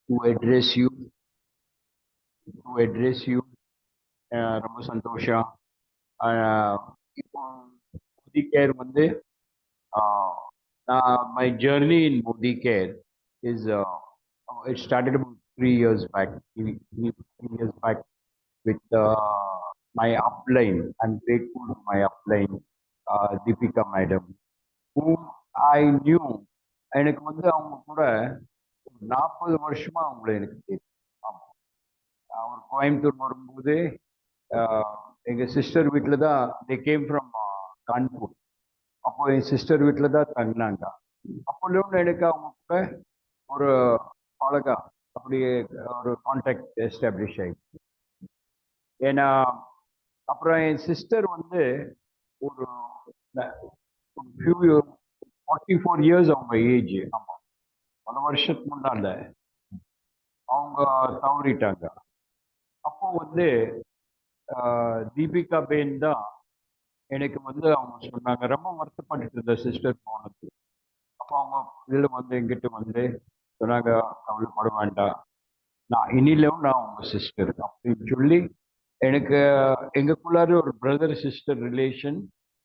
to address you, to address you, ரொம்ப சந்தோஷம். இப்போ மோடி கேர் வந்து my journey in Modi Care is it started about 3 years back, 3 years back with my upline. I'm grateful to my upline, Deepika Madam, whom I knew. எனக்கு வந்து அவங்க கூட 40 வருஷமா அவங்கள எனக்கு தெரியும். ஆமா. அவர் கோயம்புத்தூர் வரும்போது எங்க சிஸ்டர் வீட்டில் தான் தே கேம் ஃப்ரம் கான்பூர். அப்போ என் சிஸ்டர் வீட்டில் தான் தங்கினாங்க. அப்போலேருந்து எனக்கு அவங்க கூட ஒரு பழகா அப்படியே ஒரு கான்டாக்ட் எஸ்டாப்ளிஷ் ஆயிடுச்சு. ஏன்னா அப்புறம் என் சிஸ்டர் வந்து ஒரு ஃபியூ 44 years அவங்க ஏஜ். ஆமா, பல வருஷத்துக்கு முன்னால அவங்க தவறிட்டாங்க. அப்போ வந்து தீபிகா பேன் தான் எனக்கு வந்து அவங்க சொன்னாங்க. ரொம்ப வருத்தப்பட்டுட்டு இருந்த சிஸ்டர் போனது. அப்போ அவங்க இதில் வந்து எங்கிட்ட வந்து சொன்னாங்க, கவலைப்பட வேண்டாம், நான் இனியிலும் நான் உங்க சிஸ்டர் அப்படின்னு சொல்லி எனக்கு எங்களுக்குள்ளார ஒரு பிரதர் சிஸ்டர் ரிலேஷன்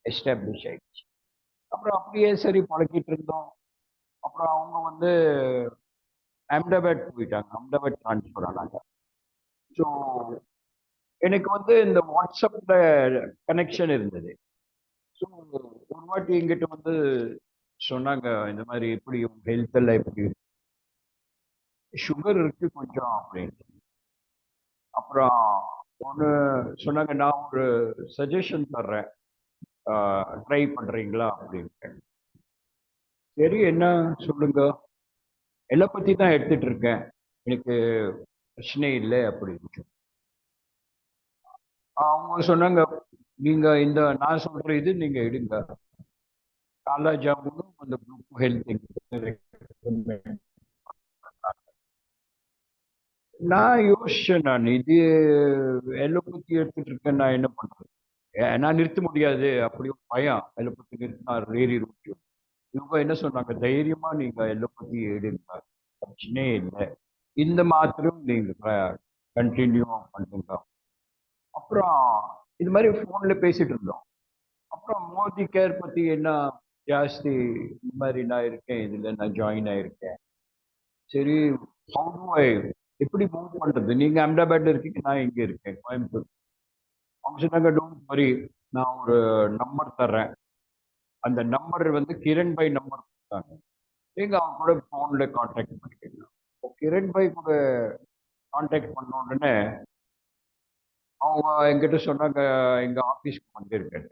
எஸ்டாப்ளிஷ் ஆயிடுச்சு. அப்புறம் அப்படியே சரி பழகிட்டு இருந்தோம். அப்புறம் அவங்க வந்து அஹமதாபாத் போயிட்டாங்க. அஹமதாபாத் டிரான்ஸ்ஃபர் ஆனாங்க. ஸோ எனக்கு வந்து இந்த வாட்ஸ்அப்ல கனெக்ஷன் இருந்தது. ஸோ ஒரு வாட்டி எங்கிட்ட வந்து சொன்னாங்க, இந்த மாதிரி எப்படி உங்க ஹெல்த் எல்லாம் எப்படி, சுகர் இருக்கு கொஞ்சம் அப்படின்னு. அப்புறம் ஒன்று சொன்னாங்க, நான் ஒரு சஜஷன் தர்றேன், ட்ரை பண்றீங்களா அப்படின்ட்டு. சரி, என்ன சொல்லுங்க, எல்லாம் தான் எடுத்துட்டு இருக்கேன், எனக்கு பிரச்சனை இல்லை அப்படின்னு. அவங்க சொன்னாங்க, நீங்க இந்த நான் சொல்ற இது நீங்க எடுங்க, காலா ஜாமுனும் அந்த குரூப் ஹெல்த். நான் யோசிச்சேன், நான் இது எலோபதி எடுத்துட்டு இருக்கேன், நான் என்ன பண்றது, நான் நிறுத்த முடியாது அப்படி ஒரு பயம். எலோபதி நிறுத்தினா ரேறி இருக்கு. இவங்க என்ன சொன்னாங்க, தைரியமா நீங்க எலோபதி எடுங்க, பிரச்சனையே இல்லை, இந்த மாத்திரம் நீங்க கண்டினியூ பண்ணுங்க. அப்புறம் இது மாதிரி போன்ல பேசிட்டு இருந்தோம். அப்புறம் மோடி கேர் பத்தி என்ன ஜாஸ்தி, இந்த மாதிரி நான் இருக்கேன், இதுல நான் ஜாயின் ஆயிருக்கேன். சரி, how do I, எப்படி மூவ் பண்றது, நீங்க அஹமதாபாத்ல இருக்கீங்க, நான் இங்க இருக்கேன் கோயம்புத்தூர். அவங்க சொன்னாங்க, டோன்ட் வரி, நான் ஒரு நம்பர் தர்றேன், அந்த நம்பர் வந்து கிரண் பை நம்பர் கொடுத்தாங்க, நீங்க அவங்க கூட போன்ல கான்டாக்ட் பண்ணிக்கலாம். கிரண் பை கூட கான்டாக்ட் பண்ண உடனே அவங்க என்கிட்ட சொன்னாங்க, எங்க ஆபீஸ்க்கு வந்திருக்கேன்.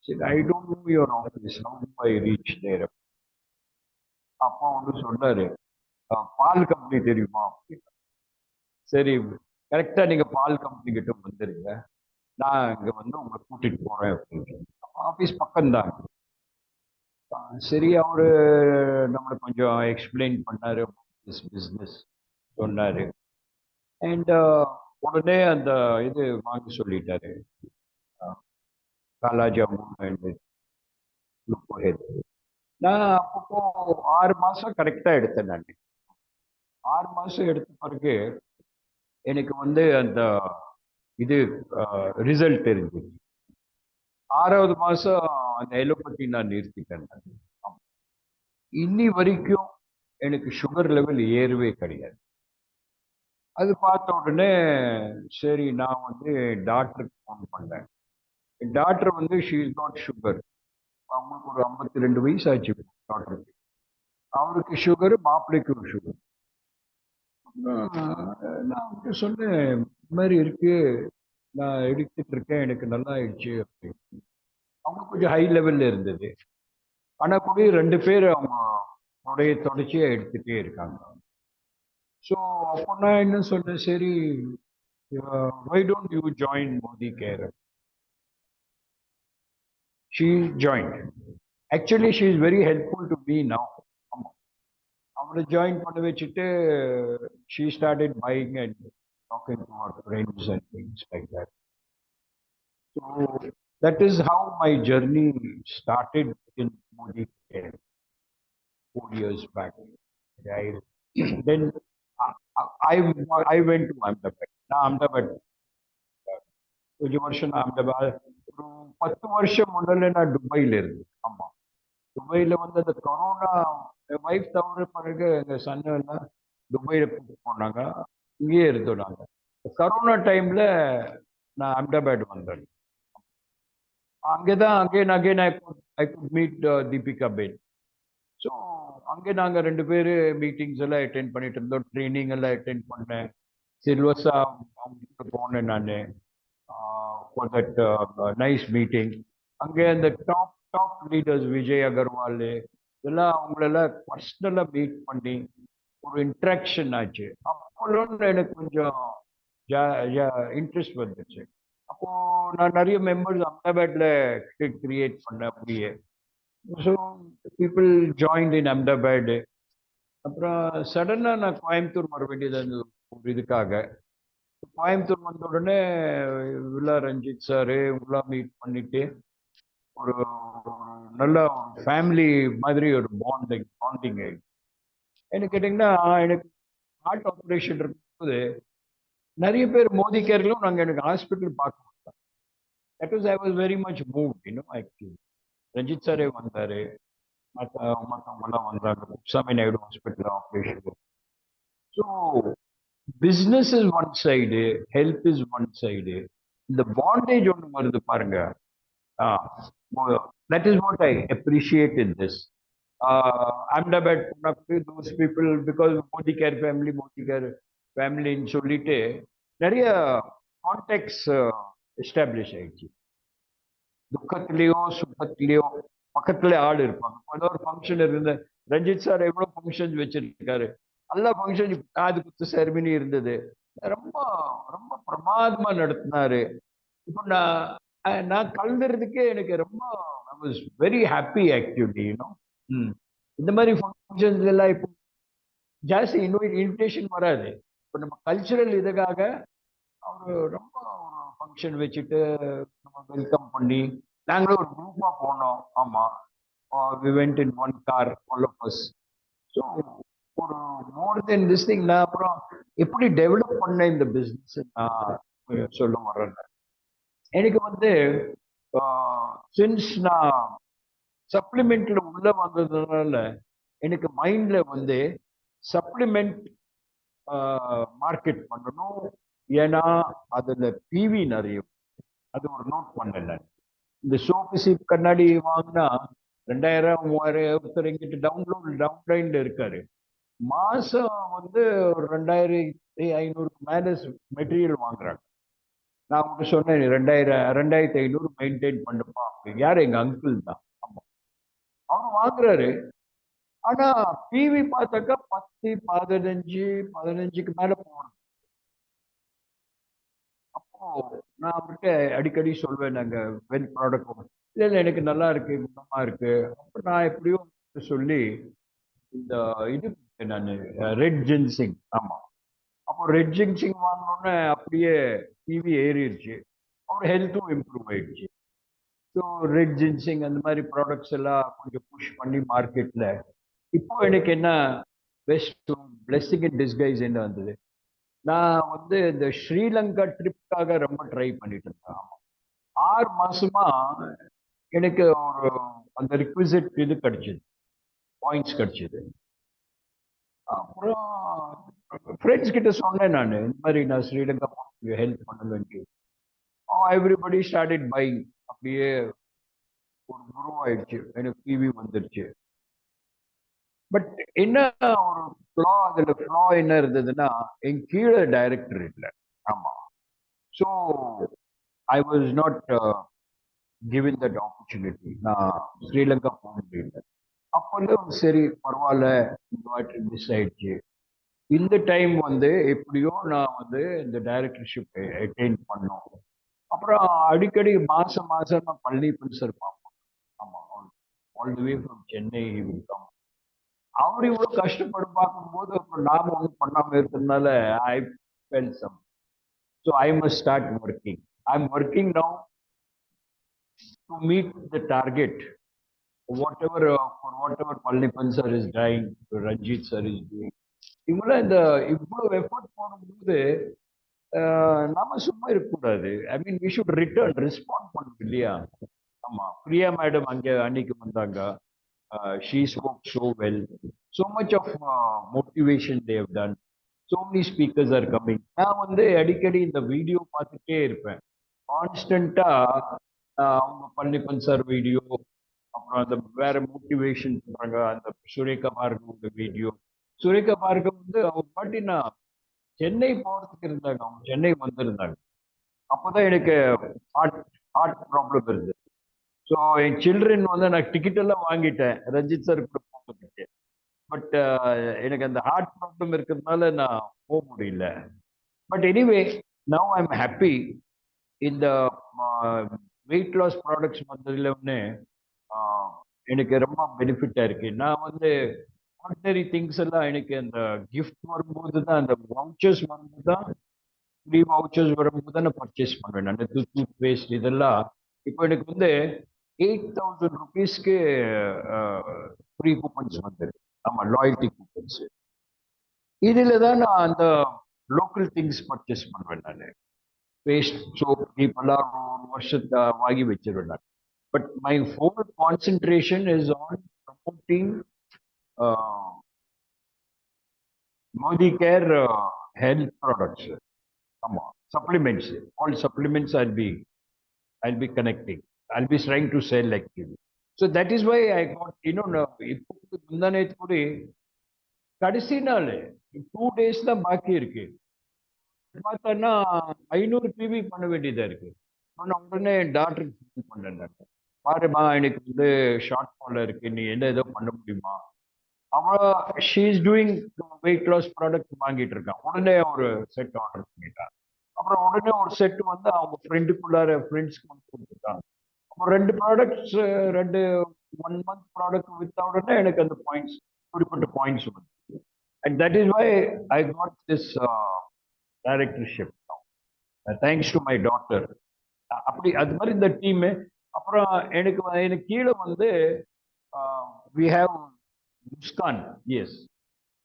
சரி, I don't know your office, how do I reach there. அப்போ வந்து சொன்னாரு, பால் கம்பெனி தெரியுமா அப்படின்னு. சரி, கரெக்டா நீங்க பால் கம்பெனி கிட்ட வந்துருங்க, நான் இங்க வந்து உங்களை கூட்டிட்டு போறேன் அப்படின்னு. ஆபீஸ் பக்கம் தான். சரி, அவரு நம்மளுக்கு கொஞ்சம் எக்ஸ்பிளைன் பண்ணாரு, பிசினஸ் சொன்னாரு. அண்ட் உடனே அந்த இது வாங்க சொல்லிட்டாரு, காலா ஜாமுன் அண்ட் குளுக்கோஹெட். நான் அப்பப்போ 6 மாசம் கரெக்டா எடுத்தேன். நான் 6 மாசம் எடுத்த பிறகு எனக்கு வந்து அந்த இது ரிசல்ட் இருந்துச்சு. 6வது மாசம் அந்த எலோபதி நான் நிறுத்திட்டேன். இன்னி வரைக்கும் எனக்கு சுகர் லெவல் ஏறவே கிடையாது. அது பார்த்த உடனே சரி, நான் வந்து டாக்டருக்கு ஃபோன் பண்ணேன். டாக்டர் வந்து ஷீ இஸ் நாட் சுகர், அவங்களுக்கு ஒரு 52 வயசு ஆச்சு டாக்டருக்கு. அவருக்கு சுகர், மாப்பிள்ளைக்கு சுகர். நான் வந்து சொன்னேன், இந்த மாதிரி இருக்கு, நான் எடுத்துட்டு இருக்கேன், எனக்கு நல்லா ஆயிடுச்சு அப்படின்னு. அவங்க கொஞ்சம் ஹை லெவல்ல இருந்தது. ஆனா கூட 2 பேர் அவங்க தொடர்ச்சியா எடுத்துட்டே இருக்காங்க. ஸோ அப்போ நான் என்ன சொன்னேன், சரி, why don't you join Modi Care. She join. Actually she is very helpful to me now. அவரை ஜாயின் பண்ண வச்சுட்டு she started buying and talking to her friends and things like that. So that is how my journey started in Modi Care 4 years back. Right. Then I I went to Ahmedabad. நான் Ahmedabad கொஞ்சம் வருஷம் நான் Ahmedabad ஒரு 10 வருஷம் முதல்ல நான் துபாயில இருந்தேன். ஆமா. துபாயில வந்து அந்த கொரோனா என் வைஃப் தவற பிறகு எங்க சன் எல்லாம் துபாயில கூட்டிட்டு போனாங்க. இங்கேயே இருந்தோம் நாங்க. கரோனா டைம்ல நான் Ahmedabad வந்தேன். அங்கதான் again again I could meet Deepika ben. So அங்கே நாங்க 2 பேரு மீட்டிங்ஸ் எல்லாம் அட்டெண்ட் பண்ணிட்டு இருந்தோம். ட்ரெயினிங் எல்லாம் அட்டெண்ட் பண்ணேன். சில்வஸா அவங்க போனேன் நானு. For that nice meeting. அங்கே அந்த top top leaders Vijay Agarwal இதெல்லாம் அவங்களெல்லாம் பர்சனலாக மீட் பண்ணி ஒரு இன்ட்ராக்ஷன் ஆச்சு. அப்போல்லாம் எனக்கு கொஞ்சம் இன்ட்ரெஸ்ட் வந்துச்சு. அப்போ நான் நிறைய மெம்பர்ஸ் அஹமதாபாத்ல கிரியேட் பண்ணேன் அப்படியே. ஸோ பீப்புள் ஜாயின்ட் இன் அஹமதாபாத். அப்புறம் சடனாக நான் கோயம்புத்தூர் வர வேண்டியது இருந்தது ஒரு இதுக்காக. கோயம்புத்தூர் வந்த உடனே வில்லா ரஞ்சித் சாரு இவங்களாம் மீட் பண்ணிட்டு ஒரு நல்ல ஃபேமிலி மாதிரி ஒரு பாண்டிங் ஆயிடுச்சு. எனக்கு கேட்டிங்கன்னா எனக்கு ஹார்ட் ஆப்ரேஷன் இருக்கும்போது நிறைய பேர் மோதி கேர்களும் நாங்கள் எனக்கு ஹாஸ்பிட்டல் பார்க்க மாட்டோம். That was I was very much moved actually. Ranjith சாரே வந்தாரு, மற்றவங்கெல்லாம் வந்தாங்க. Kuppusamy Naidu hospital operation. So business is one side, health is one side. இந்த பாண்டேஜ் ஒன்று வருது பாருங்க. That is what I appreciate in this. Ahmedabad those people because Modi care ஃபேமிலின்னு சொல்லிட்டு நிறைய கான்டாக்ட்ஸ் எஸ்டாப்ளிஷ் ஆயிடுச்சு. துக்கத்திலேயோ சுகத்திலேயோ பக்கத்துல ஆள் இருப்பாங்க. ஏதோ ஒரு ஃபங்க்ஷன் இருந்த ரஞ்சித் சார் எவ்வளவு ஃபங்க்ஷன்ஸ் வச்சிருக்காரு. எல்லா ஃபங்க்ஷன் காது குத்து செரமனி இருந்தது. ரொம்ப ரொம்ப பிரமாதமா நடத்தினாரு. இப்போ நான் கலந்துறதுக்கே எனக்கு ரொம்ப ஐ வாஸ் வெரி ஹாப்பி ஆக்சுவலி. இந்த மாதிரி ஃபங்க்ஷன்ஸ் எல்லாம் இப்போ ஜாஸ்தி இன்விடேஷன் வராது. இப்போ நம்ம கல்ச்சுரல் இதுக்காக அவரு ரொம்ப ஃபங்க்ஷன் வச்சுட்டு நம்ம வெல்கம் பண்ணி நாங்களும் ஒரு குரூப்பா போனோம். ஆமா, we went in one car all of us. So ஒரு மோர் தென் திஸ் திங் நான் அப்புறம் எப்படி டெவலப் பண்ண இந்த பிஸ்னஸ் நான் சொல்ல வர்றேன். எனக்கு வந்து சின்ஸ் நான் சப்ளிமெண்ட்ல உள்ள வந்ததுனால எனக்கு மைண்ட்ல வந்து சப்ளிமெண்ட் மார்க்கெட் பண்ணணும். ஏன்னா அதுல பிவி நிறைய, அது ஒரு நோட் பண்ணல. இந்த சோப்பு சீப் கண்ணாடி வாங்கினா 2000 3000 ஒருத்தர் எங்கிட்ட டவுன்லைன்ல இருக்காரு. மாசம் வந்து ஒரு 2500 மேல மெட்டீரியல் வாங்குறாங்க. நான் உங்களுக்கு சொன்னேன் 2500 மெயின்டைன் பண்ணுப்பா. யாரு? எங்க அங்கிள் தான். ஆமா, அவர் வாங்குறாரு. ஆனா பிவி பார்த்தாக்கா 10 15க்கு மேல போகணும். அப்போ நான் அவர்கிட்ட அடிக்கடி சொல்வேன், நாங்க வெல் ப்ராடக்ட் இல்ல எனக்கு நல்லா இருக்கு, குணமா இருக்கு. அப்ப நான் எப்படியோ சொல்லி இந்த இது நான் ரெட் ஜின்சிங். ஆமா, அப்போ ரெட் ஜின்சிங் வாங்கினோடனே அப்படியே டிவி ஏறிடுச்சு. அவர் ஹெல்த்தும் இம்ப்ரூவ் ஆயிடுச்சு. ஸோ ரெட் ஜின்சிங் அந்த மாதிரி ப்ராடக்ட்ஸ் எல்லாம் கொஞ்சம் புஷ் பண்ணி மார்க்கெட்ல இப்போ எனக்கு என்ன பெஸ்ட் பிளெஸிங் இன் டிஸ்கைஸ் என்ன வந்தது. நான் வந்து இந்த ஸ்ரீலங்கா ட்ரிப்காக ரொம்ப ட்ரை பண்ணிட்டு இருக்கேன். ஆமா, 6 மாசமா எனக்கு ஒரு அந்த ரிக்விசிட் இது கிடைச்சது, பாயிண்ட்ஸ் கிடைச்சது. அப்புறம் ஃப்ரெண்ட்ஸ் கிட்ட சொன்னேன் நான், இந்த மாதிரி நான் ஸ்ரீலங்கா ஹெல்ப் பண்ணுங்க. Everybody started பைங். அப்படியே ஒரு குரோ ஆயிடுச்சு, எனக்கு டிவி வந்துருச்சு. பட் என்ன ஒரு ஃப்ளா, அதுல ஃப்ளா என்ன இருந்ததுன்னா என் கீழே டைரக்டர் இல்லை. ஆமா, so I was not given that opportunity. நான் ஸ்ரீலங்கா போக முடியல. அப்போ சரி பரவாயில்ல, இந்த வாட்டி மிஸ் ஆயிடுச்சு. இந்த டைம் வந்து எப்படியோ நான் வந்து இந்த டைரக்டர்ஷிப் அட்டைன் பண்ணோம். அப்புறம் அடிக்கடி மாசம் நான் பழனிப்பன் சார் பார்ப்போம். ஆமா, all the way from Chennai will come. அவர் இவ்வளவு கஷ்டப்படும் பார்க்கும்போது அப்புறம் நாம ஒன்றும் பண்ணாம இருக்கிறதுனால I felt some. So I must start working. I am working now to meet the target. Whatever Pallanipan sir is dying, Ranjit sir is doing. இவங்களாம் இந்த இவ்வளவு எஃபர்ட் போடும்போது நாம சும்மா இருக்கக்கூடாது. I mean we should return respond பண்ணணும் இல்லையா? ஆமா, பிரியா மேடம் அங்க அன்னைக்கு வந்தாங்க. She spoke so well. So much of motivation they have done. So many speakers are coming. நான் வந்து அடிக்கடி இந்த வீடியோ பார்த்துட்டே இருப்பேன். கான்ஸ்டன்டா அவங்க பழனிப்பன் சார் வீடியோ, அப்புறம் அந்த வேற மோட்டிவேஷன் பண்றாங்க, அந்த சுரேகா பார்கவோட வீடியோ. சுரேகா பார்கவ் வந்து அவங்க பாட்டினா சென்னை போறதுக்கு இருந்தாங்க, அவங்க சென்னை வந்திருந்தாங்க. அப்போதான் எனக்கு ஹார்ட் ஹார்ட் ப்ராப்ளம் இருந்தது. ஸோ என் சில்ட்ரன் வந்து நான் டிக்கெட் எல்லாம் வாங்கிட்டேன் ரஞ்சித் சார் கூட போகிறதுக்கு. பட் எனக்கு அந்த ஹார்ட் ப்ராப்ளம் இருக்கிறதுனால நான் போக முடியல. But anyway now I am happy. இந்த வெயிட் லாஸ் ப்ராடக்ட்ஸ் வந்ததுல எனக்கு ரொம்ப பெனிஃபிட்டா இருக்கு. நான் வந்து ஆர்டினரி திங்ஸ் எல்லாம் எனக்கு அந்த கிஃப்ட் வரும்போது தான், அந்த வவுச்சர்ஸ் வரும்போது தான், ஃப்ரீ வவுச்சர்ஸ் வரும்போது தான் நான் பர்ச்சேஸ் பண்ணுவேன். நான் டூத் பேஸ்ட் இதெல்லாம் இப்போ எனக்கு வந்து 8,000 rupeesக்கு ஃப்ரீ கூப்பன்ஸ் வந்துருக்கு. ஆமா, லாயல்ட்டி கூப்பன்ஸ். இதுல தான் நான் அந்த லோக்கல் திங்ஸ் பர்ச்சேஸ் பண்ணுவேன். நான் பேஸ்ட், சோப், இப்பெல்லாம் ஒரு வருஷத்தை வாங்கி வச்சிருவேன் நான். But my whole concentration is on promoting Modi care health products. ஆமா, supplements, all supplements I'll be connecting. I'll be trying to sell actually. So that is why I got, இப்போ முந்தானேத்து கூட கடைசி நாள் 2 days தான் பாக்கி இருக்கு. பார்த்தோன்னா 500 பிவி பண்ண வேண்டியதா இருக்கு. நான் உடனே டாக்டருக்கு ஃபோன் பண்ணேன். பாருமா, எனக்கு வந்து ஷார்ட் ஃபால் இருக்கு, நீ என்ன ஏதோ பண்ண முடியுமா? அவ she is doing weight loss product வாங்கிட்டு இருக்கான். உடனே ஒரு செட் ஆர்டர் பண்ணிட்டான். அப்புறம் உடனே ஒரு செட் வந்து அவங்க ஃப்ரெண்டுக்குள்ளார ஃப்ரெண்ட்ஸ்க்கு வந்து கொடுத்துருக்காங்க. அப்போ 2 ப்ராடக்ட்ஸ், 2 1 month ப்ராடக்ட் வித்தா உடனே எனக்கு அந்த பாயிண்ட்ஸ், குறிப்பிட்ட பாயிண்ட்ஸ் வந்து. And that is why I got this directorship. Thanks to my daughter. அப்படி அது மாதிரி இந்த டீமு. அப்புறம் எனக்கு கீழே வந்து we have Muskaan. Yes,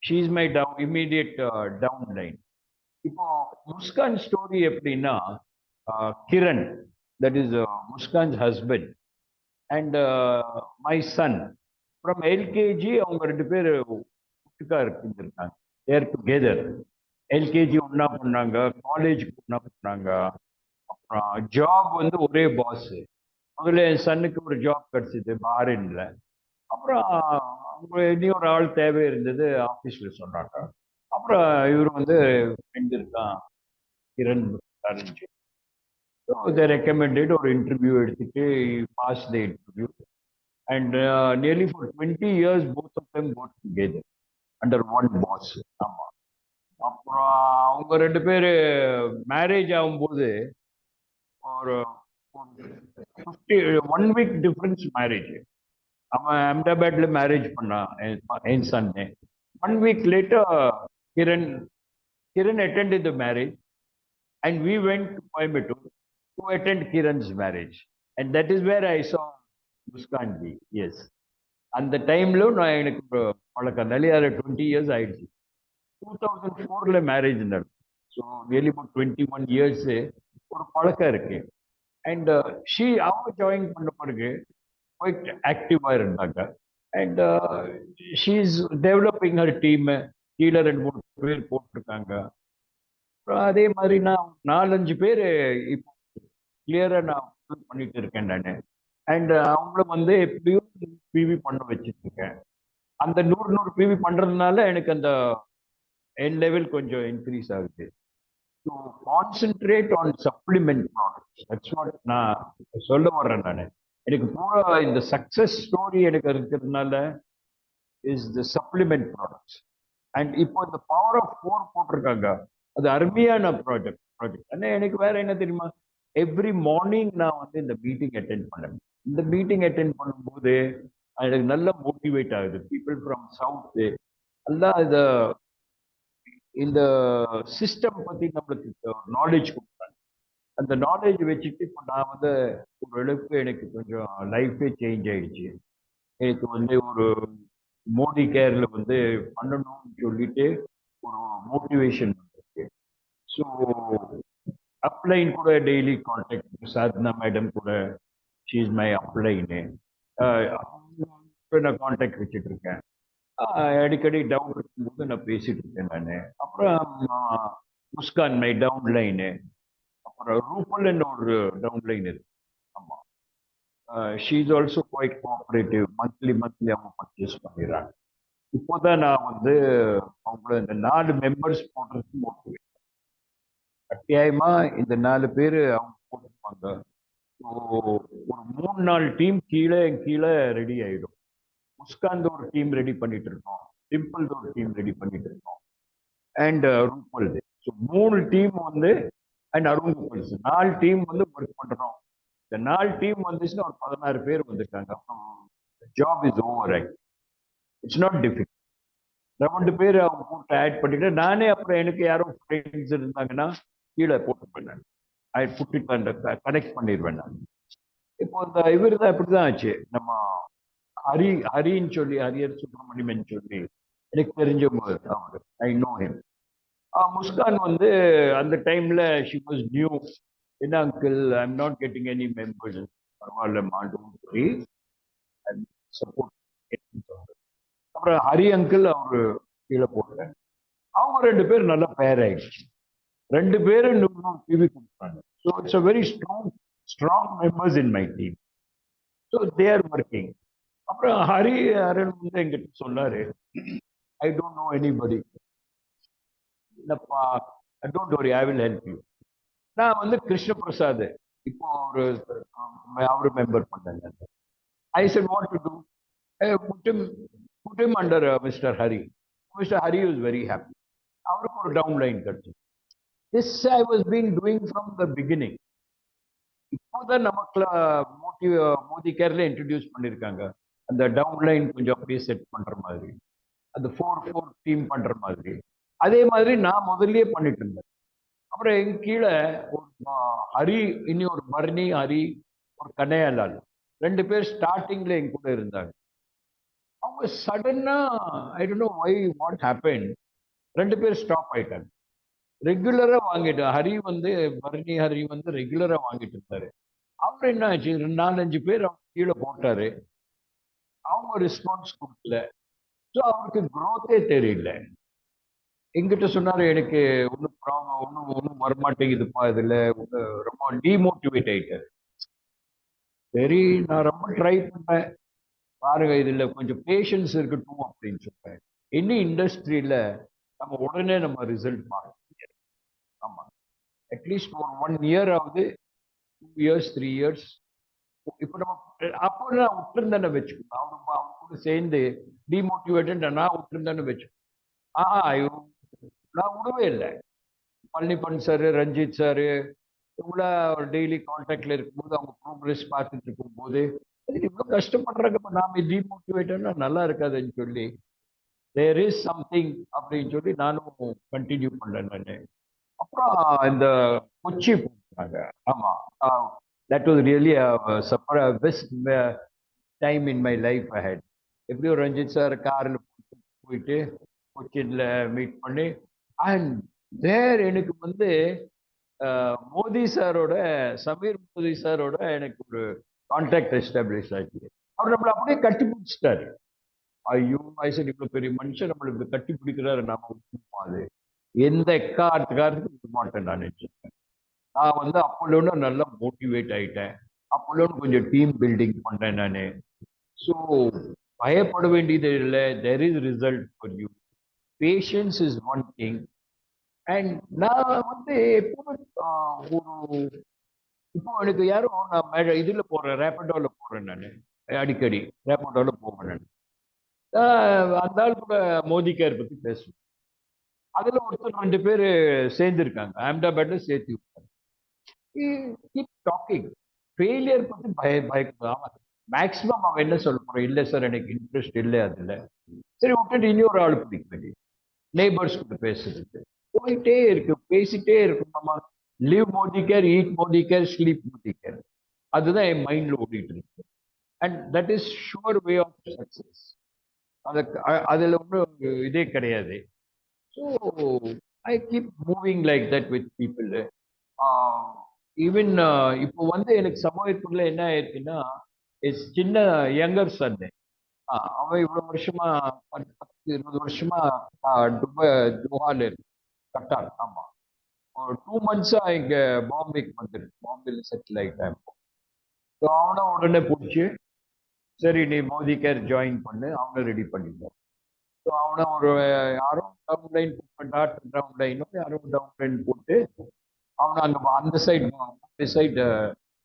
she is my immediate down line. இப்போ முஸ்கான் ஸ்டோரி எப்படின்னா, Kiran, that is Muskaan's husband, and my son from LKG. அவங்க 2 பேர் ஒட்டுக்கா இருந்திருக்காங்க. தேர் டுகெதர். எல்கேஜி ஒன்னா பண்ணாங்க, காலேஜுக்கு ஒன்னா பண்ணாங்க. அப்புறம் ஜாப் வந்து ஒரே பாஸ். முதல்ல என் சன்னுக்கு ஒரு ஜாப் கிடைச்சது பாரின்ல. அப்புறம் அவங்க இனி ஒரு ஆள் தேவை இருந்தது, ஆபீஸ்ல சொன்னாங்க. அப்புறம் இவர் வந்து ஃப்ரெண்ட் இருக்கான் கிரண் அரேஞ்ச். they recommended ஒரு இன்டர்வியூ எடுத்துட்டு pass the interview. And nearly for 20 years both of them work together under one boss. ஆமா. அப்புறம் அவங்க 2 பேரு மேரேஜ் ஆகும்போது ஒரு 1 week டிஃபரன்ஸ் மேரேஜ். அவன் அஹமதாபாத்ல மேரேஜ் பண்ணான் என் சன்னு. 1 week later Kiran Kiran attended the marriage and we went to Coimbatore to attend Kiran's marriage. And that is where I saw Muskan ji. Yes. அந்த டைம்ல நான் எனக்கு பழக்கம் நிறைய 20 years ஆயிடுச்சு. 2004ல மேரேஜ் நடக்கும். ஸோ ரியலி about 21 years ஒரு பழக்கம் இருக்கு. அண்ட் அவங்க ஜாயின் பண்ண பிறகு குவைட் ஆக்டிவா இருந்தாங்க. And she is developing her team. கீழே 2-3 பேர் போட்டிருக்காங்க. அதே மாதிரி நான் 4-5 பேர் இப்போ கிளியரா நான் பண்ணிட்டு இருக்கேன் நான். அண்ட் அவங்களும் வந்து எப்படியும் பிவி பண்ண வச்சுட்டு இருக்கேன். அந்த 100 பிவி பண்றதுனால எனக்கு அந்த என் லெவல் கொஞ்சம் இன்க்ரீஸ் ஆகுது. So concentrate on supplement products. That's what நான் சொல்ல வர்றேன். நான் எனக்கு பூரா இந்த சக்சஸ் ஸ்டோரி எனக்கு இருக்கிறதுனால is the supplement products. And இப்போ இந்த பவர் ஆஃப் 4 போட்டிருக்காங்க. அது அருமையான ப்ராஜெக்ட். ஆனால் எனக்கு வேற என்ன தெரியுமா, எவ்ரி மார்னிங் நான் வந்து இந்த மீட்டிங் அட்டென்ட் பண்ணேன். இந்த மீட்டிங் அட்டென்ட் பண்ணும்போது எனக்கு நல்லா மோட்டிவேட் ஆகுது. பீப்புள் ஃப்ரம் சவுத் எல்லாம் இந்த சிஸ்டம் பத்தி நம்மளுக்கு நாலேஜ் கொடுக்குறாங்க. அந்த நாலேஜ் வச்சுட்டு இப்போ நான் வந்து ஓரளவுக்கு எனக்கு கொஞ்சம் லைஃபே சேஞ்ச் ஆயிடுச்சு. எனக்கு வந்து ஒரு மோடி கேர்ல வந்து பண்ணணும்னு சொல்லிட்டு ஒரு மோட்டிவேஷன் இருக்கு. ஸோ அப்ளைன் கூட டெய்லி கான்டாக்ட் சாத்னா மேடம் கூட ஷீ இஸ் மை அப்ளைனு நான் கான்டாக்ட் வச்சுட்டு இருக்கேன். அடிக்கடி டவுன் இருக்கும்போது நான் பேசிட்டு இருக்கேன் நான். அப்புறம் முஸ்கான் மை டவுன்லைனு, அப்புறம் ரூபல்னு ஒரு டவுன்லைன் இருக்கு. ஆமா, she is also quite cooperative. Monthly monthly அவங்க பர்ச்சேஸ் பண்ணிடுறாங்க. இப்போதான் நான் வந்து அவங்கள இந்த 4 மெம்பர்ஸ் போடுறதுக்கு மோட்டிவேட். அத்தியாயமா இந்த 4 பேர் அவங்க போட்டுருப்பாங்க. ஸோ ஒரு 3 நாள் டீம் கீழே கீழே ரெடி ஆயிடும். முஸ்காந்த் ஒரு டீம் ரெடி பண்ணிட்டு இருக்கோம், டிம்பிள் ஒரு டீம் ரெடி பண்ணிட்டு இருக்கோம், அண்ட் ரூபல். ஸோ 3 டீம் வந்து அண்ட் அருண் கோகுல்ஸ் 4 டீம் வந்து ஒர்க் பண்றோம். இந்த 4 டீம் வந்துச்சுன்னா ஒரு 16 பேர் வந்துட்டாங்க. Job is over. It's not difficult. 2 பேர் அவங்க போட்டு ஆட் பண்ணிட்டு நானே அப்புறம் எனக்கு யாரும் ஃப்ரெண்ட்ஸ் இருந்தாங்கன்னா கீழே போட்டு ஐ புட் இட் அந்த கனெக்ட் பண்ணிடுவேன் நான். இப்போ இந்த இவர் தான் இப்படிதான் ஆச்சு. நம்ம ஹரின்னு சொல்லி, ஹரியர் சுப்பிரமணியன் சொல்லி எனக்கு தெரிஞ்சவங்க அவரு. I know him. முஸ்கான் வந்து அந்த டைம்ல ஷி வாஸ் நியூ. என்ன uncle, I am not getting any members. பரவாயில்ல மாட்டோம் சப்போர்ட். அப்புறம் ஹரி அங்கிள் அவரு கீழே போட்டேன். அவங்க 2 பேர் நல்லா பேர் ஆயிடுச்சு. 2 பேரும் டிவி கொடுத்தாங்க. So it's a very strong members in my team. So their working. அப்புறம் ஹரன் வந்து எங்கிட்ட சொன்னாரு, ஐ டோன்ட் நோ எனிபடி. இல்லப்பா, don't worry, I will help you. நான் வந்து கிருஷ்ண பிரசாத் இப்போ ஒரு அவரு மெம்பர் பண்ணேன். I said what to do, put him under Mr. Hari. Mr. Hari was very happy. அவருக்கு ஒரு டவுன் லைன் கிடைச்சு. This I was been doing from the beginning. இப்போதான் நமக்கு மோடி கேர்ல இன்ட்ரடியூஸ் பண்ணிருக்காங்க. அந்த டவுன் லைன் கொஞ்சம் அப்படியே செட் பண்ற மாதிரி, அந்த 4-4 டீம் பண்ற மாதிரி. அதே மாதிரி நான் முதல்லயே பண்ணிட்டு இருந்தேன். அப்புறம் எங்க கீழே ஒரு ஹரி, இனி ஒரு பர்னி, ஹரி, ஒரு கனையாலால் 2 பேர் ஸ்டார்டிங்ல எங்க கூட இருந்தாங்க. அவங்க சடனா I don't know why what happen, 2 பேர் ஸ்டாப் ஆயிட்டாங்க. ரெகுலரா வாங்கிட்டு ஹரி வந்து, பரணி ஹரி வந்து ரெகுலரா வாங்கிட்டு இருந்தாரு. அவர் என்ன ஆச்சு, 4-5 பேர் அவங்க கீழே போட்டாரு. அவங்க ரெஸ்பான்ஸ் கொடுக்கல. ஸோ அவருக்கு குரோத்தே தெரியல. எங்கிட்ட சொன்னாரு, எனக்கு ஒன்றும் ப்ராப்ளம் ஒன்றும் வரமாட்டேங்குதுப்பா இதுல. ரொம்ப டிமோட்டிவேட் ஆயிட்டாரு. சரி, நான் ரொம்ப ட்ரை பண்ணேன். பாருங்க, இதுல கொஞ்சம் பேஷன்ஸ் இருக்கட்டும் அப்படின்னு சொல்றேன். இன்னும் இண்டஸ்ட்ரியில நம்ம உடனே நம்ம ரிசல்ட் பார்க்க முடியாது. ஆமா, அட்லீஸ்ட் ஒரு 1 இயர் ஆகுது, 2 இயர்ஸ், 3 இயர்ஸ். இப்ப நம்ம அப்போ நான் விட்டுருந்தேன்னு வச்சுக்கோங்க, அவங்க கூட சேர்ந்து டிமோட்டிவேட் நான் விட்டுருந்தேன்னு வச்சுக்கோங்க. நான் விடவே இல்லை. பழனிப்பன் சார், ரஞ்சித் சார் இவங்கள டெய்லி கான்டாக்ட்ல இருக்கும்போது, அவங்க ப்ரோக்ரஸ் பார்த்துட்டு இருக்கும்போது இவ்வளவு கஷ்டப்படுறாங்க, இப்ப நாம டிமோட்டிவேட்டா நல்லா இருக்காதுன்னு சொல்லி தேர் இஸ் சம்திங் அப்படின்னு சொல்லி நானும் கண்டினியூ பண்ணேன் நானு. அப்புறம் இந்த கொச்சி போனாங்க. ஆமா, that was really best time in my life ahead. எப்படியோ ரஞ்சித் சார் காரில் போயிட்டு கொச்சின்ல மீட் பண்ணி, அண்ட் தேர் எனக்கு வந்து மோடி சாரோட, சமீர் மோடி சாரோட எனக்கு ஒரு கான்டாக்ட் எஸ்டாப்ளிஷ் ஆச்சு. அவர் நம்மளை அப்படியே கட்டி பிடிச்சிட்டாரு. ஐயோ, ஐசன் இவ்வளவு பெரிய மனுஷன் நம்மளுக்கு கட்டி பிடிக்கிறாரு, நாம அது எந்த எக்காரத்துக்காரத்துக்கு விட மாட்டேன் நான் நினைச்சிருக்கேன். நான் வந்து அப்போலோன்னு நல்லா மோட்டிவேட் ஆயிட்டேன். அப்போலோன்னு கொஞ்சம் டீம் பில்டிங் பண்ணேன் நான். ஸோ பயப்பட வேண்டியது இல்லை. There is result for you. Patience is one thing. And நான் வந்து எப்போதும் ஒரு, இப்போ எனக்கு யாரும், நான் இதுல போறேன், ரேபிடோல போறேன் நான். அடிக்கடி ரேபிடோல போவேன் நான். அந்த ஆள் கூட மோடி கேர் பத்தி பேசுவேன். அதுல ஒருத்தர் 2 பேர் சேர்ந்திருக்காங்க, அஹமதாபாத்ல சேர்த்து விட்டாங்க. டாக்கிங் ஃபெயிலியர் பத்தி பயப்படாம மேக்சிமம் அவன் என்ன சொல்ல போறான், இல்ல சார் எனக்கு இன்ட்ரெஸ்ட் இல்லை அதுல. சரி விட்டுட்டு இன்னொரு ஆள் பிடிக்க வேண்டியது, நெய்பர்ஸ் கூட பேசுறது போயிட்டே இருக்கு, பேசிட்டே இருக்கும். நம்ம live Modi Care, eat Modi Care, sleep Modi Care, அதுதான் என் மைண்ட்ல ஓடிட்டு இருக்கு. And that is sure way of success. அதுல ஒன்றும் இதே கிடையாது. So I keep moving like that with people. Even இப்போ வந்து எனக்கு சமூகத்துக்குள்ள என்ன ஆயிருக்குன்னா, சின்ன யங்கர் சன். அவன் இவ்வளவு வருஷமா 10, 20 வருஷமா துபால இருக்கு, கட்டார். ஆமா. ஒரு 2 மந்த்ஸா இங்க பாம்பேக்கு வந்துருக்கு. பாம்பேல செட்டில் ஆயிட்டேன். ஸோ அவனை உடனே பிடிச்சி, சரி நீ மோதி கேர் ஜாயின் பண்ணு, அவனை ரெடி பண்ணிட்டோம். ஸோ அவனை ஒரு யாரும் டவுன் லைன் டாக்டர் டவுன் லைனும் யாரும் டவுன் லைன் போட்டு அவனை அங்க அந்த சைடு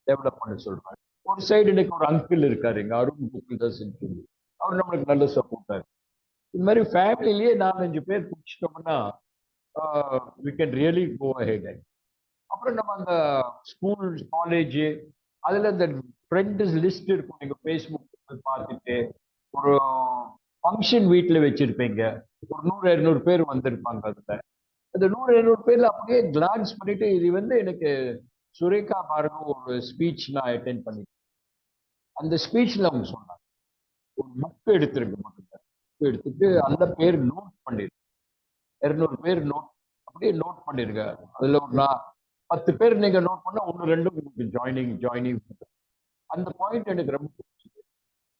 டெவலப் பண்ண சொல்றாங்க. ஒரு சைடு எனக்கு ஒரு அங்கிள் இருக்காரு, எங்க அருண் புக்கில்தாஸ் சொல்லி. அவர் நம்மளுக்கு நல்ல சப்போர்ட்டா இருக்கு. இது மாதிரி ஃபேமிலிலேயே 4, 5 பேர் பிடிச்சிட்டோம்னா we can really go ahead. அப்புறம் நம்ம அந்த ஸ்கூல், காலேஜ், அதுல இந்த ஃப்ரெண்ட்ஸ் லிஸ்ட் இருக்கும். நீங்க ஃபேஸ்புக் பார்த்துட்டு ஒரு ஃபங்க்ஷன் வீட்டுல வச்சிருப்பீங்க, ஒரு 100, 200 பேர் வந்திருப்பாங்க. அதுல அந்த 100, 200 பேர்ல அப்படியே கிளான்ஸ் பண்ணிட்டு, இது வந்து எனக்கு சுரேகா பாருங்க ஒரு ஸ்பீச் நான் அட்டென்ட் பண்ணி, அந்த ஸ்பீச்ல அவங்க சொன்னாங்க, ஒரு புக் எடுத்துருக்கு முதல்ல. புக் எடுத்துட்டு அந்த பேர் நோட் பண்ணிருக்கு. 200 பேர் நோட், அப்படியே நோட் பண்ணிருக்க. அதுல ஒரு 10 பேர் நீங்க நோட் பண்ணா 1, 2 உங்களுக்கு ஜாயினிங். அந்த பாயிண்ட் எனக்கு ரொம்ப பிடிச்சது.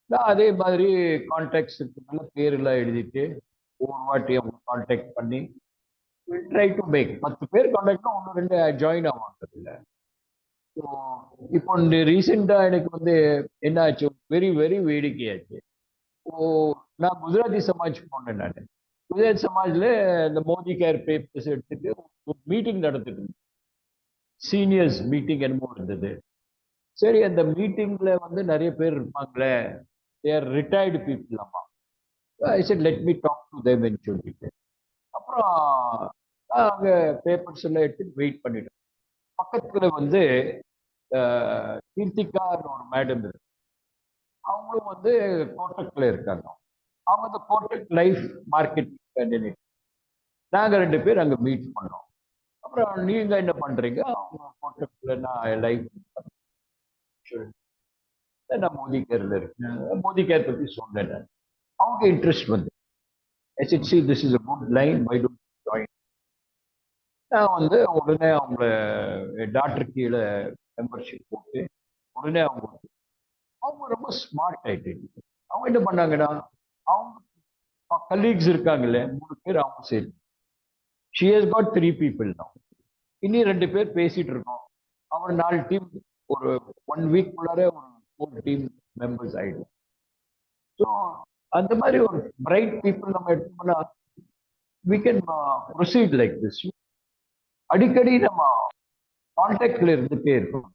நான் அதே மாதிரி கான்டாக்ட்ஸ் இருக்கிறதுனால பேர்லாம் எழுதிட்டு ஒவ்வொரு வாட்டி அவங்க கான்டாக்ட் பண்ணி ட்ரை டு மேக் 10 பேர் கான்டாக்ட்னா 1, 2 ஜாயின் ஆவாங்க இல்ல. ஸோ இப்போ இந்த ரீசெண்டா எனக்கு வந்து என்ன ஆச்சு, வெரி வெரி வேடிக்கையாச்சு. ஓ, நான் குஜராத்தி சமாஜ் போனேன். நான் குஜராத் சமாஜ்ல இந்த மோடி கேர் பேப்பர்ஸ் எடுத்துட்டு ஒரு மீட்டிங் நடந்துட்டு இருந்தது. சீனியர்ஸ் மீட்டிங் என்னமோ இருந்தது. சரி, அந்த மீட்டிங்ல வந்து நிறைய பேர் இருப்பாங்களே, தேர் ரிட்டையர்டு பீப்புள். ஆமா. I said let me talk to them சொல்லிட்டு அப்புறம் அங்க பேப்பர்ஸ் எல்லாம் எடுத்து வெயிட் பண்ணிட்டோம். பக்கத்துல வந்து கீர்த்திகான்னு ஒரு மேடம் இருக்கு. அவங்களும் வந்து கோட்டக்ல இருக்காங்க. அவங்க இந்த கோட்டக் லைஃப் மார்க்கெட் கேண்டிடேட். நாங்க 2 பேர் அங்க மீட் பண்ணோம். அப்புறம் நீங்க என்ன பண்றீங்க? அவங்க கோட்டக்ல நான் லைஃப் இன்சூரன்ஸ், நான் மோதி கேர்ல இருக்கேன். மோதி கேர் பத்தி சொன்னேன் நான். அவங்க இன்ட்ரெஸ்ட் வந்து I said, see, this is a good line. Why don't you join? நான் வந்து உடனே அவங்க டாக்டர் கீழே மெம்பர்ஷிப் போட்டு உடனே அவங்க அவங்க ரொம்ப ஸ்மார்ட் ஆயிட்டு அவங்க என்ன பண்ணாங்கன்னா, அவங்க கலீக்ஸ் இருக்காங்கல்ல 3 பேர், அவங்க சரி, she has got 3 people now. இனி 2 பேர் பேசிட்டு இருக்கோம். அவங்க 4 டீம், ஒரு 1 வீக் குள்ளார ஒரு 4 டீம் மெம்பர்ஸ் ஆயிடும். ஸோ அந்த மாதிரி ஒரு பிரைட் பீப்புள் நம்ம எடுத்தோம்னா we can proceed like this. அடிக்கடி நம்ம கான்டாக்ட்ல இருந்துட்டே இருக்கும்.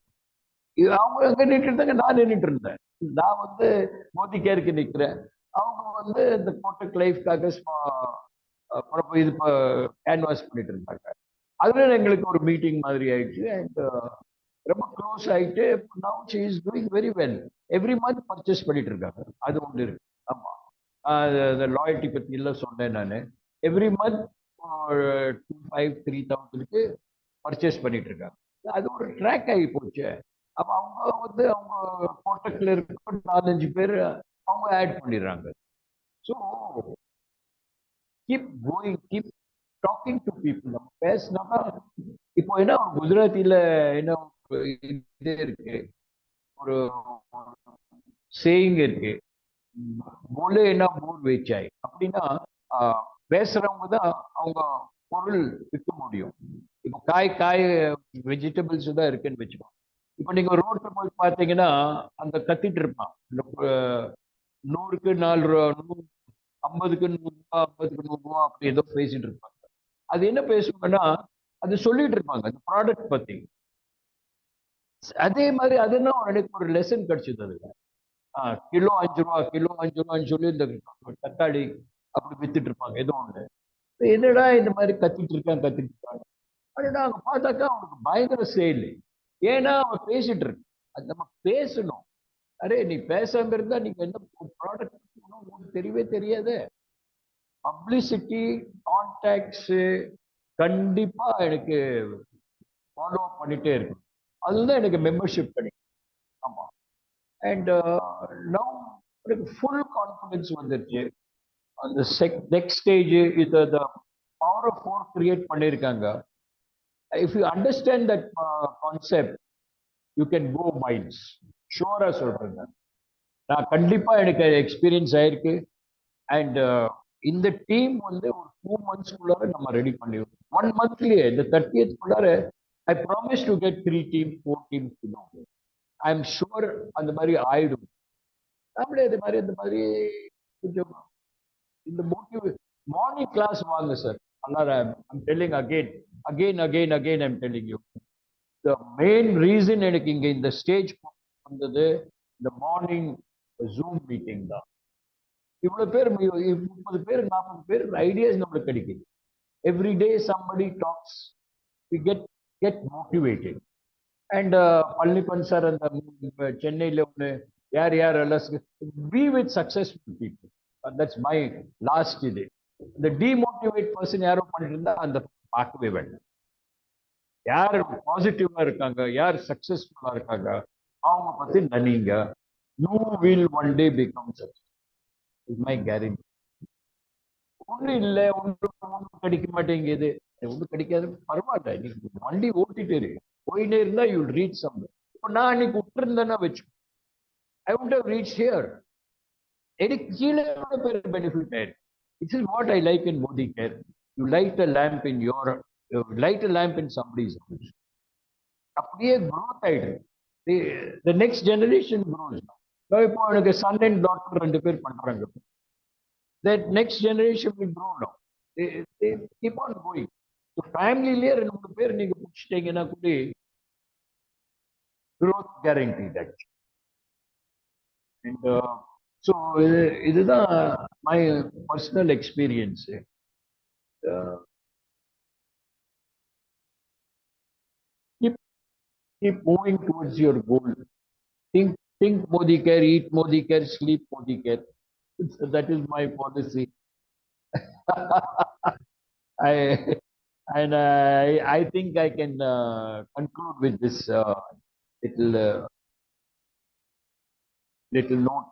அவங்க எங்க நின்றுட்டு இருந்தாங்க, நான் நின்றுட்டு இருந்தேன். நான் வந்து மோதி கேருக்கு நிக்கிறேன். அவங்க வந்து இந்த கோட்டக் லைஃப்காக இது கேன்வாஸ் பண்ணிட்டு இருந்தாங்க. அதுல எங்களுக்கு ஒரு மீட்டிங் மாதிரி ஆயிடுச்சு. அண்ட் ரொம்ப க்ளோஸ் ஆயிட்டு now she is doing very well. Every month purchase பண்ணிட்டு இருக்காங்க. அது ஒன்று இருக்கு. ஆமா. லாயல்ட்டி பத்தி எல்லாம் சொன்னேன் நான். எவ்ரி மந்த் 2,500, 3,000க்கு பர்ச்சேஸ் பண்ணிட்டு இருக்காங்க. அது ஒரு ட்ராக் ஆகி போச்சு. அப்ப அவங்க வந்து அவங்க கோட்டக்ல இருக்க 4, 5 பேர் அவங்க ஆட் பண்ணிடுறாங்க. So keep going, keep talking to people. நம்ம பேசினாக்கா இப்போ என்ன ஒரு குஜராத்தில என்ன ஒரு இது இருக்கு, ஒரு சேயிங் இருக்கு, போலே என்ன மூர் வேச்சாய் அப்படின்னா, பேசுறவங்க தான் அவங்க பொருள் விற்க முடியும். இப்போ காய் வெஜிடபிள்ஸ் தான் இருக்குன்னு வச்சுக்கோங்க. இப்போ நீங்க ரோட்ல போய் பார்த்தீங்கன்னா அந்த கத்திட்டு இருப்பான், இந்த 100க்கு 4 ரூபா, 50க்கு 100 ரூபா, 50க்கு 100 ரூபா, அப்படி ஏதோ பேசிட்டு இருப்பாங்க. அது என்ன பேசுவாங்கன்னா, அது சொல்லிட்டு இருப்பாங்க அந்த ப்ராடக்ட் பத்தி. அதே மாதிரி அதுதான் எனக்கு ஒரு லெசன் கிடைச்சது அதுல. கிலோ 5 ரூபா, கிலோ 5 ரூபான்னு சொல்லி இந்த தக்காளி அப்படி வித்துட்டு இருப்பாங்க ஏதோ ஒண்ணு. என்னடா இந்த மாதிரி கத்திட்டு இருக்காங்க. ஆனா அங்க பார்த்தாக்கா அவனுக்கு பயங்கர சேல். ஏன்னா அவன் பேசிட்டு இருக்கு. அது நம்ம பேசணும். அரே, நீ பேசாம இருந்தா நீங்க என்ன ப்ராடக்ட் உங்களுக்கு தெரியவே தெரியாது. பப்ளிசிட்டி, கான்டாக்ட்ஸ் கண்டிப்பா எனக்கு ஃபாலோ பண்ணிட்டே இருக்கு. அதுதான் எனக்கு மெம்பர்ஷிப் கிடைக்கும். ஆமா. அண்ட் நவ் எனக்கு ஃபுல் கான்ஃபிடன்ஸ் வந்துருச்சு. அந்த நெக்ஸ்ட் ஸ்டேஜ் இது the power of four create பண்ணிருக்காங்க. If you understand that concept, you can go miles. ஷூரா சொல்றேன் நான். நான் கண்டிப்பா எனக்கு எக்ஸ்பீரியன்ஸ் ஆயிருக்கு. அண்ட் இந்த டீம் வந்து ஒரு 2 months நம்ம ரெடி பண்ணிடுவோம். 1 monthலயே இந்த 30th I promise to get 3 teams 4 teams. I am sure அந்த மாதிரி ஆயிடும். நம்மளே இது மாதிரி இந்த மாதிரி கொஞ்சம் இந்த மோட்டிவ் மார்னிங் கிளாஸ் வாங்க sir. I'm telling again, I'm telling you. The main reason எனக்கு இங்க இந்த ஸ்டேஜ் வந்தது இந்த மார்னிங் ஜூம் மீட்டிங் தான். இவ்வளவு பேர் 30 பேர் 40 பேர் ஐடியாஸ் நம்மளுக்கு கிடைக்குது. Every day somebody talks, we get motivated. And Palaniappan sir அந்த சென்னையில ஒண்ணு யார் எல்லாம் be with successful people. That's my last இது. இந்த டிமோட்டிவேட் பர்சன் யாரோ பண்ணிட்டு இருந்தா அந்த பார்க்கவே வேண்டாம். யார் பாசிட்டிவா இருக்காங்க, யார் சக்சஸ்ஃபுல்லா இருக்காங்க, அவங்க பத்தி நினைங்க. You will one day become success. Is my guarantee. ஒன்றும் இல்லை, ஒன்றும் கிடைக்க மாட்டேங்குது, ஒன்றும் கிடைக்காது, பரவாயில்ல. நீங்க வண்டி ஓட்டிட்டு இருக்கு, போயிட்டே இருந்தா யூ வில் ரீச் சம். இப்போ நான் அன்னைக்கு விட்டுருந்தேன்னா வச்சு I would have reach here. எனக்கு கீழே பேர் பெனிஃபிட் ஆயிருக்கு. This is what I like in Modi Care. You light a lamp in light a lamp in somebody's house. அப்படியே growth ஆயிடுது. The next generation grows now. இப்போ எனக்கு son and daughter 2 பேர் பண்றாங்க. That next generation will grow now. They keep on going. So ஃபேமிலிலேயே 2 பேர் நீங்க பிடிச்சிட்டீங்கன்னா கூட growth guaranteed actually. And so இதுதான் my personal experience. Keep moving towards your goal. Think Modi Care, eat Modi Care, sleep Modi Care. That is my policy. I think I can conclude with this little note.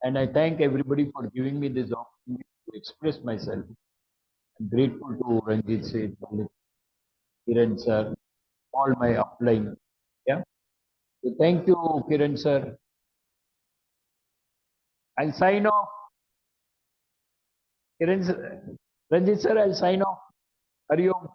And I thank everybody for giving me this opportunity to express myself. I'm grateful to Ranjit Seth, Kiran sir, all my upline. Yeah. So thank you, Kiran sir. I'll sign off. Kiran sir, Ranjit sir, I'll sign off. Hari Om.